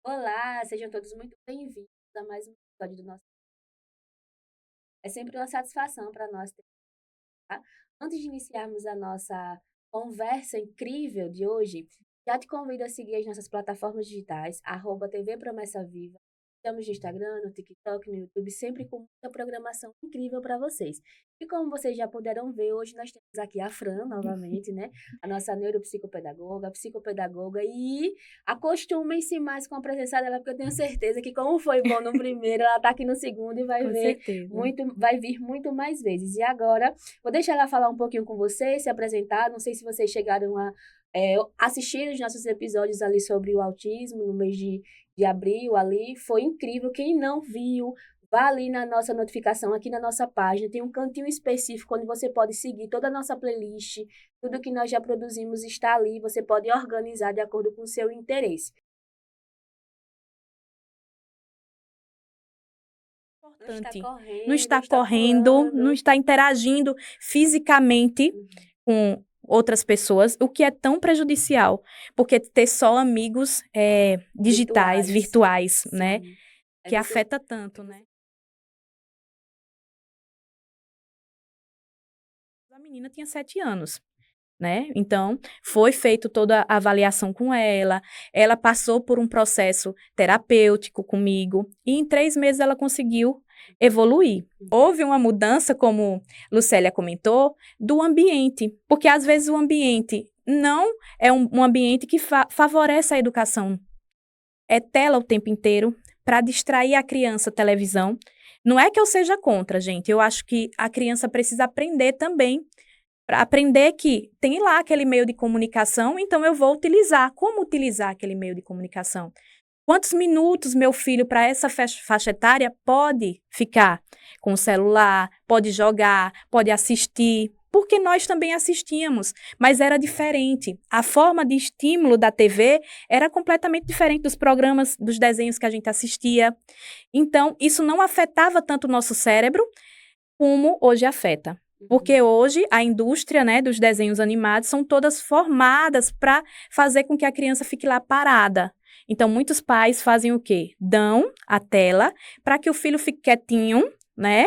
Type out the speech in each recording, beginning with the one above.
Olá, sejam todos muito bem-vindos a mais um episódio do nosso. É sempre uma satisfação para nós, tá? Antes de iniciarmos a nossa conversa incrível de hoje, já te convido a seguir as nossas plataformas digitais, @TV Promessa Viva. Estamos no Instagram, no TikTok, no YouTube, sempre com muita programação incrível para vocês. E como vocês já puderam ver, hoje nós temos aqui a Fran, novamente, né? A nossa neuropsicopedagoga, psicopedagoga, e acostumem-se mais com a presença dela, porque eu tenho certeza que, como foi bom no primeiro, ela está aqui no segundo e Com certeza. vai vir muito mais vezes. E agora, vou deixar ela falar um pouquinho com vocês, se apresentar. Não sei se vocês chegaram a assistir os nossos episódios ali sobre o autismo no mês de abril ali. Foi incrível. Quem não viu, vá ali na nossa notificação, aqui na nossa página. Tem um cantinho específico onde você pode seguir toda a nossa playlist. Tudo que nós já produzimos está ali. Você pode organizar de acordo com o seu interesse. Não está Importante. Não correndo, está está correndo, não pulando. está interagindo fisicamente Uhum. com outras pessoas, o que é tão prejudicial, porque ter só amigos digitais, Virtuais. virtuais, né, Sim. Aí que você afeta tanto, né? A menina tinha 7 anos. Né? Então, foi feita toda a avaliação com ela passou por um processo terapêutico comigo, e em 3 meses ela conseguiu evoluir. Houve uma mudança, como Lucélia comentou, do ambiente, porque às vezes o ambiente não é um ambiente que favorece a educação. É tela o tempo inteiro, para distrair a criança, televisão. Não é que eu seja contra, gente, eu acho que a criança precisa aprender também, para aprender que tem lá aquele meio de comunicação, então eu vou utilizar. Como utilizar aquele meio de comunicação? Quantos minutos meu filho, para essa faixa etária, pode ficar com o celular, pode jogar, pode assistir? Porque nós também assistíamos, mas era diferente. A forma de estímulo da TV era completamente diferente dos programas, dos desenhos que a gente assistia. Então, isso não afetava tanto o nosso cérebro como hoje afeta. Uhum. Porque hoje a indústria, né, dos desenhos animados são todas formadas para fazer com que a criança fique lá parada. Então, muitos pais fazem o quê? Dão a tela para que o filho fique quietinho, né?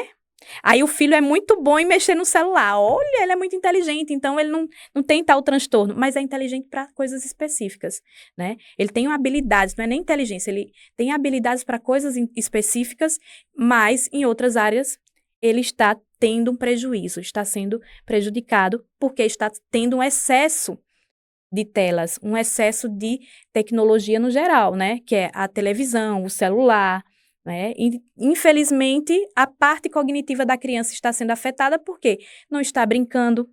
Aí o filho é muito bom em mexer no celular. Olha, ele é muito inteligente, então ele não tem tal transtorno, mas é inteligente para coisas específicas, né? Ele tem habilidades, não é nem inteligência, ele tem habilidades para coisas específicas, mas em outras áreas ele está tendo um prejuízo, está sendo prejudicado porque está tendo um excesso de telas, um excesso de tecnologia no geral, né? Que é a televisão, o celular, né? E, infelizmente, a parte cognitiva da criança está sendo afetada porque não está brincando,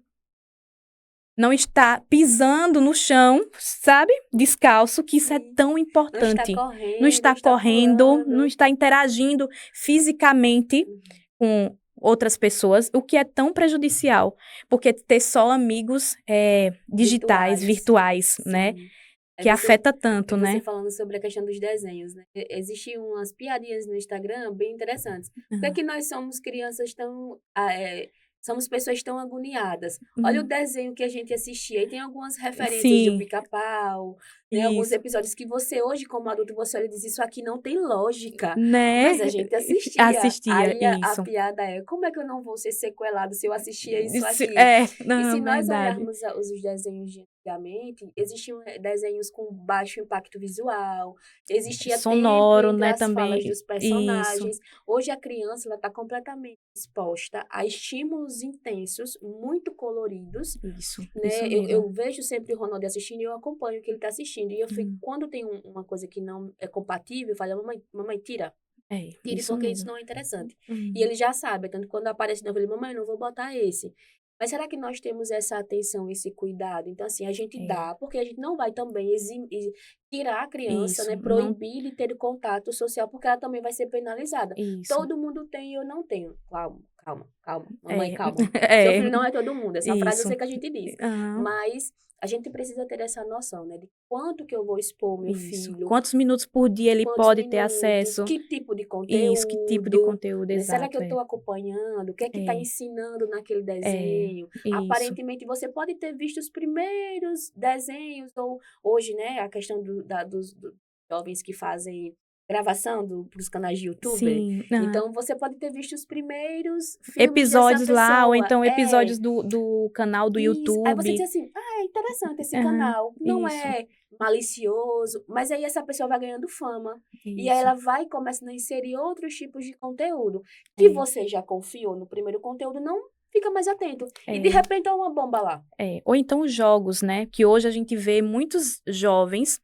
não está pisando no chão, sabe? Descalço, que isso é Sim. tão Não está importante. Não correndo, está está correndo, não pulando. está interagindo fisicamente Uhum. com outras pessoas, o que é tão prejudicial, porque ter só amigos digitais, Virtuais. virtuais, né, Sim. Aí que você afeta tanto, você né? falando sobre a questão dos desenhos, né? Existem umas piadinhas no Instagram bem interessantes. Por que é Aham. que nós somos crianças tão, somos pessoas tão agoniadas? Olha o Uhum. desenho que a gente assistia, e tem algumas referências do Sim, Pica-Pau, né? Alguns isso, episódios que você hoje, como adulto, você olha e diz, isso aqui não tem lógica. né? Mas a gente assistia. Assistia Aí a isso. piada é, como é que eu não vou ser sequelado se eu assistia isso aqui? É, E se não, nós verdade. olharmos os desenhos de antigamente, existiam desenhos com baixo impacto visual, existia tempo Sonoro, entre né, as falas também. dos Isso, personagens. Hoje a criança está completamente exposta a estímulos intensos, muito coloridos, isso né? Eu mesmo. vejo sempre o Ronaldo assistindo e eu acompanho o que ele está assistindo. E eu fico, Hum, quando tem uma coisa que não é compatível, eu falo, mamãe, tira. Tire, isso porque isso mesmo. não é interessante. E Hum, ele já sabe, tanto que quando aparece novo, ele, mamãe, não vou botar esse. Mas será que nós temos essa atenção, esse cuidado? Então, assim, a gente é, dá, porque a gente não vai também tirar a criança, isso, né? não, Proibir de ter contato social, porque ela também vai ser penalizada. isso, Todo mundo tem e eu não tenho. Calma, calma, calma. Mamãe, é, calma. Seu é, filho não é todo mundo. Essa frase eu isso, sei que a gente diz. aham, Mas a gente precisa ter essa noção, né? De quanto que eu vou expor meu isso. filho, Quantos minutos por dia ele quantos pode ter minutos, acesso? que tipo de Isso, que tipo de conteúdo, conteúdo, né? Será que exato, eu estou acompanhando? O que é que está é, ensinando naquele é, desenho? isso, Aparentemente, você pode ter visto os primeiros desenhos, ou hoje, né, a questão jovens que fazem gravação para os canais de YouTube. Sim. Então, você pode ter visto os primeiros filmes Episódios dessa pessoa. lá, ou então episódios do canal do YouTube. Aí você diz assim, é interessante esse canal. Não é malicioso, mas aí essa pessoa vai ganhando fama. E aí ela vai começando a inserir outros tipos de conteúdo. Que você já confiou no primeiro conteúdo, não fica mais atento. E de repente é uma bomba lá. Ou então os jogos, né? Que hoje a gente vê muitos jovens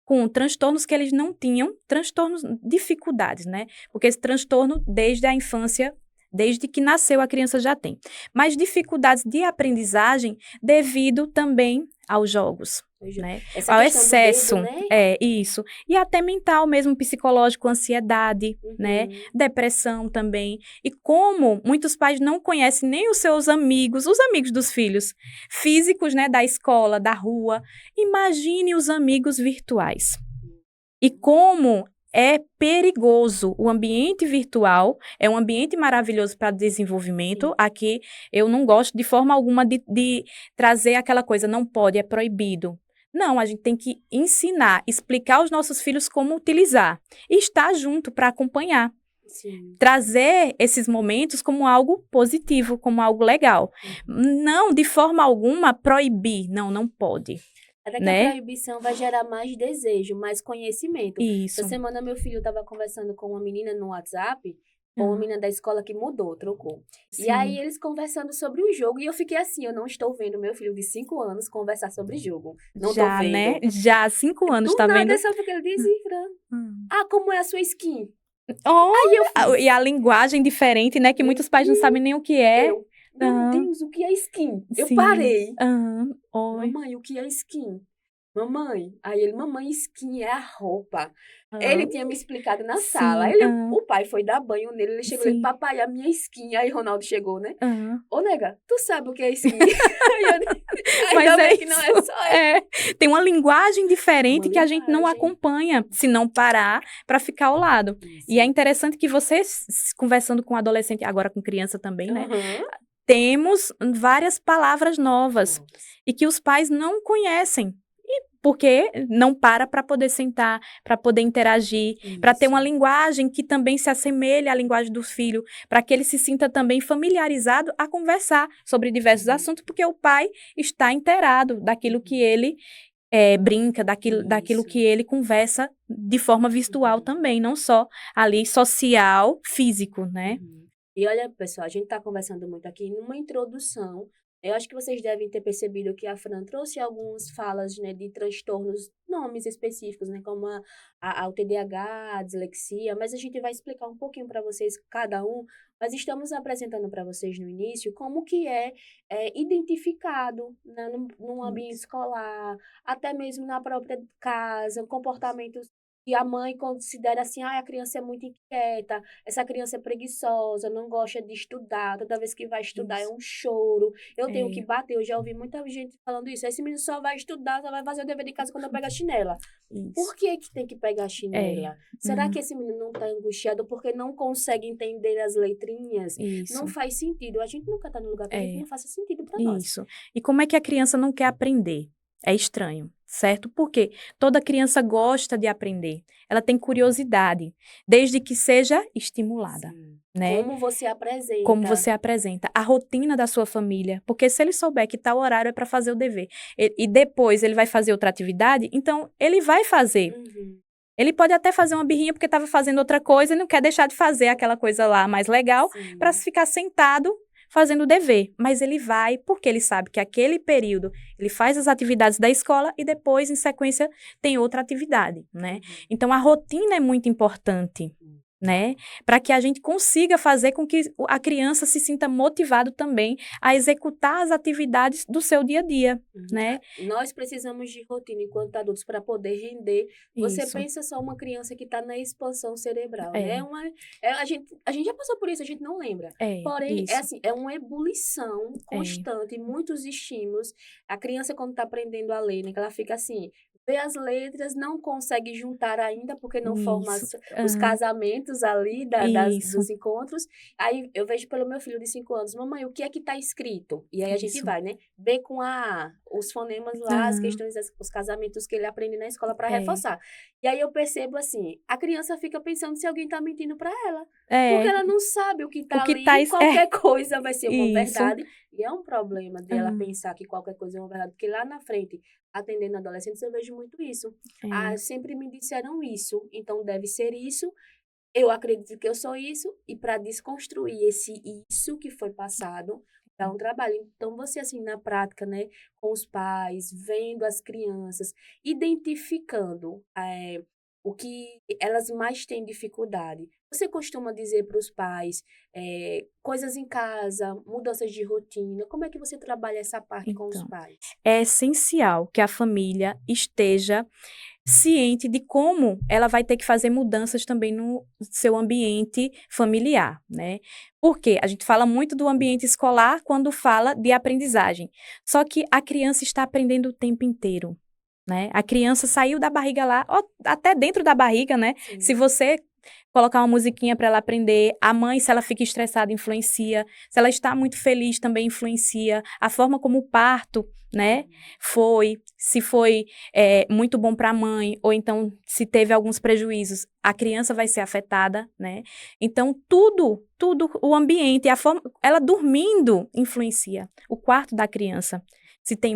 com transtornos que eles não tinham, transtornos, dificuldades, né? Porque esse transtorno, desde a infância, desde que nasceu, a criança já tem. Mas dificuldades de aprendizagem devido também aos jogos, né? Ao excesso, do dedo, né? Isso. E até mental mesmo, psicológico, ansiedade, né? Depressão também. E como muitos pais não conhecem nem os seus amigos, os amigos dos filhos, físicos, né? Da escola, da rua. Imagine os amigos virtuais. E como é perigoso. O ambiente virtual é um ambiente maravilhoso para desenvolvimento. Aqui eu não gosto de forma alguma de trazer aquela coisa, não pode, é proibido. Não, a gente tem que ensinar, explicar aos nossos filhos como utilizar. E estar junto para acompanhar. Sim. Trazer esses momentos como algo positivo, como algo legal. Não, de forma alguma, proibir. Não pode. Até que a proibição vai gerar mais desejo, mais conhecimento. Isso. Essa semana, meu filho estava conversando com uma menina no WhatsApp, com uma menina da escola que mudou, trocou. Sim. E aí, eles conversando sobre o jogo, e eu fiquei assim, eu não estou vendo meu filho de 5 anos conversar sobre jogo. Não já, tô vendo. Né? Já, 5 anos, tá vendo? Do nada, só porque ele diz, como é a sua skin? Oh, e a linguagem diferente, né? Que muitos pais não sabem nem o que é. Meu Deus, o que é skin? Sim. Eu parei. Mamãe, o que é skin? Mamãe. Aí ele, mamãe, skin é a roupa. Ele tinha me explicado na sala. O pai foi dar banho nele, ele chegou e disse, papai, a minha skin. Aí Ronaldo chegou, né? Ô, nega, tu sabe o que é skin? Mas que não é só tem uma linguagem diferente que a gente não acompanha, se não parar para ficar ao lado. Isso. E é interessante que você, conversando com adolescente, agora com criança também, né? Temos várias palavras novas e que os pais não conhecem. Porque não para poder sentar, para poder interagir, para ter uma linguagem que também se assemelhe à linguagem do filho, para que ele se sinta também familiarizado a conversar sobre diversos assuntos, porque o pai está inteirado daquilo que ele brinca, daquilo que ele conversa de forma virtual também, não só ali social, físico, né? E olha, pessoal, a gente está conversando muito aqui numa introdução. Eu acho que vocês devem ter percebido que a Fran trouxe algumas falas, né, de transtornos, nomes específicos, né, como o TDAH, a dislexia, mas a gente vai explicar um pouquinho para vocês, cada um, mas estamos apresentando para vocês no início como que é identificado, né, num ambiente escolar, até mesmo na própria casa, comportamentos que a mãe considera assim, a criança é muito inquieta, essa criança é preguiçosa, não gosta de estudar, toda vez que vai estudar é um choro, eu tenho que bater, eu já ouvi muita gente falando isso, esse menino só vai estudar, só vai fazer o dever de casa quando eu pego a chinela. Por que tem que pegar a chinela? Será que esse menino não está angustiado porque não consegue entender as letrinhas? Não faz sentido, a gente nunca está no lugar que a gente não faça sentido para nós. Isso. E como é que a criança não quer aprender? É estranho, certo? Porque toda criança gosta de aprender. Ela tem curiosidade, desde que seja estimulada, né? Como você apresenta. Como você apresenta. A rotina da sua família. Porque se ele souber que tal horário é para fazer o dever, e depois ele vai fazer outra atividade, então ele vai fazer. Ele pode até fazer uma birrinha porque estava fazendo outra coisa e não quer deixar de fazer aquela coisa lá mais legal para ficar sentado fazendo o dever, mas ele vai porque ele sabe que aquele período ele faz as atividades da escola e depois, em sequência, tem outra atividade, né? Então, a rotina é muito importante, né? Para que a gente consiga fazer com que a criança se sinta motivado também a executar as atividades do seu dia a dia, né? Nós precisamos de rotina enquanto adultos para poder render. Você pensa só uma criança que está na expansão cerebral, né? A gente já passou por isso, a gente não lembra. Porém, é uma ebulição constante, muitos estímulos. A criança, quando está aprendendo a ler, né, que ela fica assim, vê as letras, não consegue juntar ainda, porque não forma Isso. os Aham. casamentos ali Isso, dos encontros. Aí eu vejo pelo meu filho de 5 anos, mamãe, o que é que está escrito? E aí a gente isso. vai, né? B com A, os fonemas lá, as Aham. questões, os casamentos que ele aprende na escola para É. reforçar. E aí eu percebo assim, a criança fica pensando se alguém está mentindo para ela. Porque É. ela não sabe o que O está que tá ali, qualquer coisa vai ser uma isso. verdade. E é um problema dela Hã. pensar que qualquer coisa é uma verdade, porque lá na frente, atendendo adolescentes, eu vejo muito isso. Ah, É. sempre me disseram isso, então deve ser isso. Eu acredito que eu sou isso, e para desconstruir esse isso que foi passado, é um trabalho. Então, você, assim, na prática, né, com os pais, vendo as crianças, identificando o que elas mais têm dificuldade. Você costuma dizer para os pais coisas em casa, mudanças de rotina, como é que você trabalha essa parte com os Então, pais? é essencial que a família esteja ciente de como ela vai ter que fazer mudanças também no seu ambiente familiar, né. Porque a gente fala muito do ambiente escolar quando fala de aprendizagem, só que a criança está aprendendo o tempo inteiro, né. A criança saiu da barriga lá, ó, até dentro da barriga, né, se Sim. você colocar uma musiquinha para ela aprender, a mãe, se ela fica estressada, influencia, se ela está muito feliz, também influencia, a forma como o parto, né, foi, se foi, muito bom para a mãe, ou então se teve alguns prejuízos, a criança vai ser afetada, né. Então tudo, o ambiente, a forma ela dormindo influencia, o quarto da criança. Se tem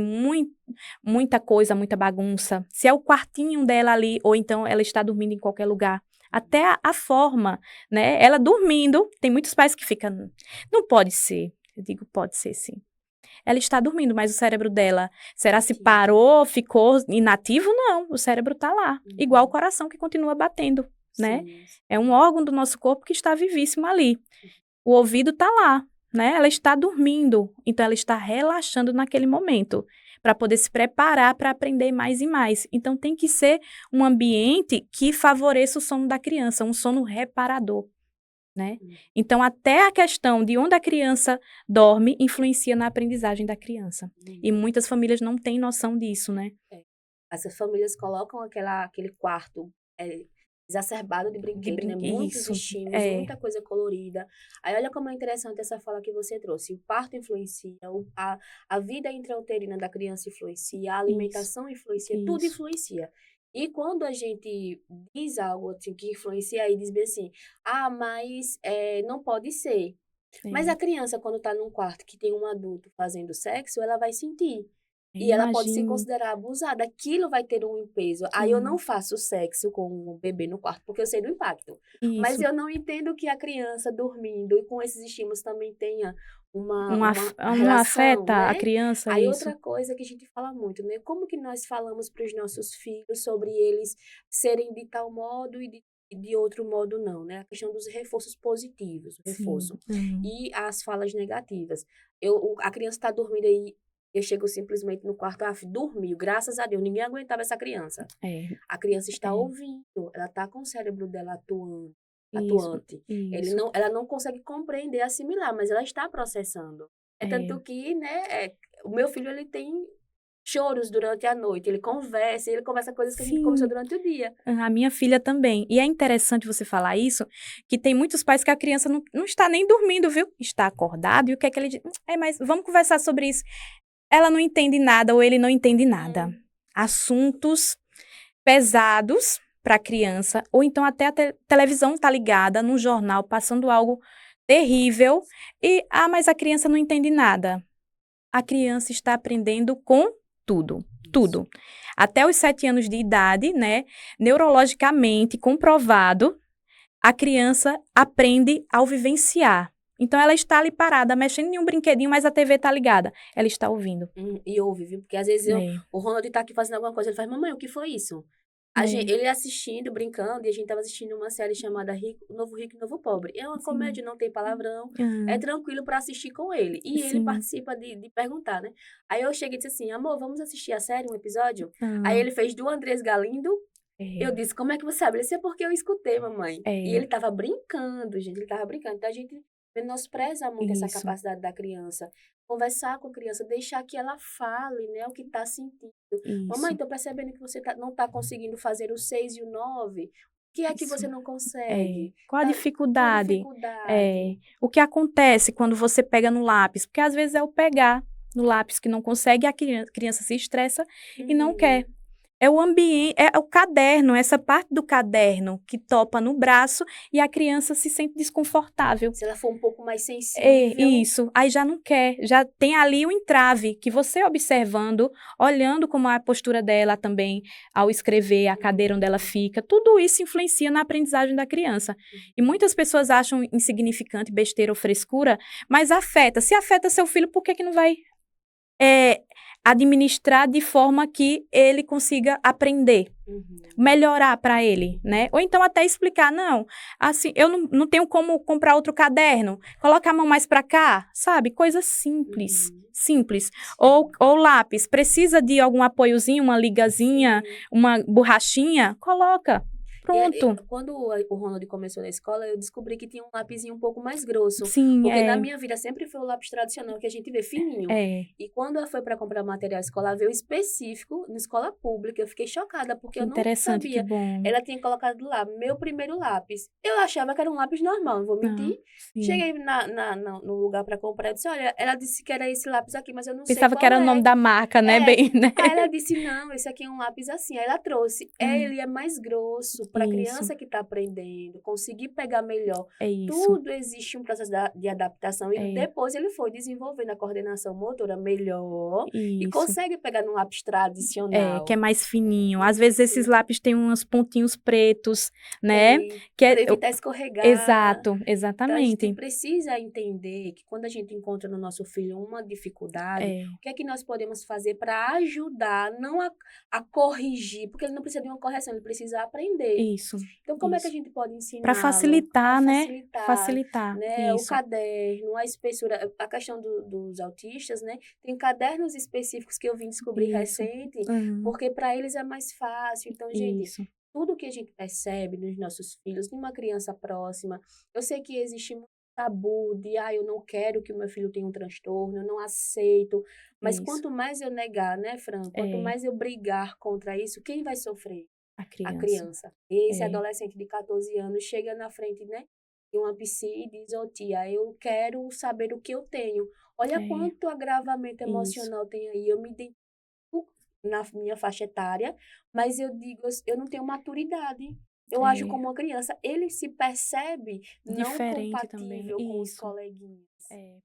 muita coisa, muita bagunça, se é o quartinho dela ali, ou então ela está dormindo em qualquer lugar, até a forma, né, ela dormindo, tem muitos pais que ficam: "Não pode ser", eu digo: "Pode ser sim". Ela está dormindo, mas o cérebro dela, será se Ativo. parou, ficou inativo? Não, o cérebro está lá, igual o Uhum. coração que continua batendo, né. Sim, É um sim. órgão do nosso corpo que está vivíssimo ali. O ouvido está lá, né, ela está dormindo, então ela está relaxando naquele momento, para poder se preparar para aprender mais e mais. Então tem que ser um ambiente que favoreça o sono da criança, um sono reparador, né. Uhum. Então até a questão de onde a criança dorme influencia na aprendizagem da criança. E Uhum. muitas famílias não têm noção disso, né. É. Essas famílias colocam aquele quarto, exacerbado de De brinquedo, né, brin muitos isso, estímulos, é, muita coisa colorida. Aí olha como é interessante essa fala que você trouxe, o parto influencia, a vida intrauterina da criança influencia, a isso, alimentação influencia, tudo isso, influencia. E quando a gente diz algo, assim, que influencia, aí diz bem assim: "Ah, mas, não pode ser". Mas a é. criança, quando está num quarto que tem um adulto fazendo sexo, ela vai sentir. E ela pode se Imagine, considerar abusada, aquilo vai ter um peso. Aí eu não sim, faço sexo com o bebê no quarto, porque eu sei do impacto. Mas isso. eu não entendo que a criança dormindo e com esses estímulos também tenha uma Não relação, afeta a né. criança Aí isso? outra coisa que a gente fala muito, né, como que nós falamos para os nossos filhos sobre eles serem de tal modo e de outro modo não, né, a questão dos reforços positivos, o Sim, reforço, e as falas negativas. A criança está dormindo aí, eu chego simplesmente no quarto, dormiu, graças a Deus, ninguém aguentava essa criança. é, A criança está é, ouvindo, ela está com o cérebro dela isso, atuante. isso, Ela não consegue compreender, assimilar, mas ela está processando. É é. tanto que, né, o meu filho, ele tem choros durante a noite, ele conversa coisas que a gente conversou Sim, durante o dia. a minha filha também. E é interessante você falar isso, que tem muitos pais que a criança não está nem dormindo, viu, está acordado, e o que é que ele diz: mas vamos conversar sobre isso". Ela não entende nada ou ele não entende nada. Hum, Assuntos pesados para a criança, ou então até a televisão está ligada, no jornal, passando algo terrível, e: mas a criança não entende nada". A criança está aprendendo com tudo, isso. tudo. Até os 7 anos de idade, né, neurologicamente comprovado, a criança aprende ao vivenciar. Então ela está ali parada, mexendo em um brinquedinho, mas a TV está ligada. Ela está ouvindo. E ouve, viu, porque às vezes É, o Ronald tá aqui fazendo alguma coisa, ele faz: "Mamãe, o que foi isso?". é. Ele assistindo, brincando, e a gente estava assistindo uma série chamada Novo Rico e Novo Pobre. É uma Sim. comédia, não tem palavrão, é Hã, tranquilo para assistir com ele. E ele sim. participa de perguntar, né. Aí eu cheguei e disse assim: "Amor, vamos assistir a série, um episódio?". Aí Hã. ele fez do Andrés Galindo. Eu É, disse: "Como é que você sabe?". Ele disse: "É porque eu escutei, mamãe". E ele é. estava brincando, gente, ele estava brincando. Então a gente menospreza muito essa Isso, capacidade da criança. Conversar com a criança, deixar que ela fale, né, o que está sentindo. Mamãe, isso, estou percebendo que você não está conseguindo fazer o 6 e o 9. O que é que isso. você não É. consegue? Qual a Qual a dificuldade? dificuldade? É. O que acontece quando você pega no lápis? Porque às vezes é o pegar no lápis que não consegue, e a criança se estressa e não quer. Uhum. É o ambiente, é o caderno, essa parte do caderno que topa no braço e a criança se sente desconfortável. Se ela for um pouco mais É sensível. isso, aí já não quer, já tem ali o entrave que você observando, olhando como a postura dela também ao escrever, a cadeira onde ela fica, tudo isso influencia na aprendizagem da criança. E muitas pessoas acham insignificante, besteira ou frescura, mas afeta. Se afeta seu filho, por que que não vai é, administrar de forma que ele consiga aprender? Uhum. Melhorar para ele, né? Ou então até explicar, não, assim, eu não tenho como comprar outro caderno, coloca a mão mais para cá, sabe? Coisa simples, Uhum. simples. Sim. Ou lápis, precisa de algum apoiozinho, uma ligazinha, Sim. uma borrachinha? Coloca, pronto. Quando o Ronald começou na escola, eu descobri que tinha um lapisinho um pouco mais grosso. Sim, Porque na minha vida sempre foi o lápis tradicional que a gente vê fininho. é, E quando ela foi para comprar material escolar, veio específico na escola pública. Eu fiquei chocada, porque que eu não interessante, que sabia. bom. Ela tinha colocado lá, meu primeiro lápis. Eu achava que era um lápis normal, não vou Ah, mentir. sim. Cheguei no lugar para comprar, eu disse, olha, ela disse que era esse lápis aqui, mas eu não sei Pensava que qual era o nome é. da marca, né? É. Bem, né? Aí ela disse, não, esse aqui é um lápis assim. Aí ela trouxe. Ah, Ele é mais grosso para a isso, criança que está aprendendo, conseguir pegar melhor. é isso, Tudo existe um processo de adaptação. E é depois ele foi desenvolvendo a coordenação motora melhor e isso. consegue pegar num lápis É, que é tradicional. mais fininho. Às vezes esses Isso. lápis têm uns pontinhos pretos, né? Tem. Que Para é, evitar escorregar. exato, Então, a gente exatamente. precisa entender que quando a gente encontra no nosso filho uma dificuldade, É, o que é que nós podemos fazer para ajudar, não a corrigir, porque ele não precisa de uma correção, ele precisa aprender. isso, Então, como é que a isso. gente pode Para ensiná-lo a facilitar, né? facilitar, Facilitar, né, o isso, caderno, a espessura, a questão dos autistas, né? Tem cadernos específicos que eu vim descobrir isso, recente, uhum, porque para eles é mais fácil. Então, gente, isso, tudo que a gente percebe nos nossos filhos, numa criança próxima, eu sei que existe muito tabu de, eu não quero que o meu filho tenha um transtorno, eu não aceito. Mas isso. quanto mais eu negar, né, Fran? Quanto É, mais eu brigar contra isso, quem vai sofrer? a A criança. criança. Esse É, adolescente de 14 anos chega na frente, né, de uma psi e diz, ô tia, eu quero saber o que eu tenho. Olha é, quanto agravamento isso, emocional tem aí. Eu me identifico na minha faixa etária, mas eu digo, eu não tenho maturidade. Eu ajo é. como uma criança. Ele se percebe não Diferente também, compatível com os isso. coleguinhas. É.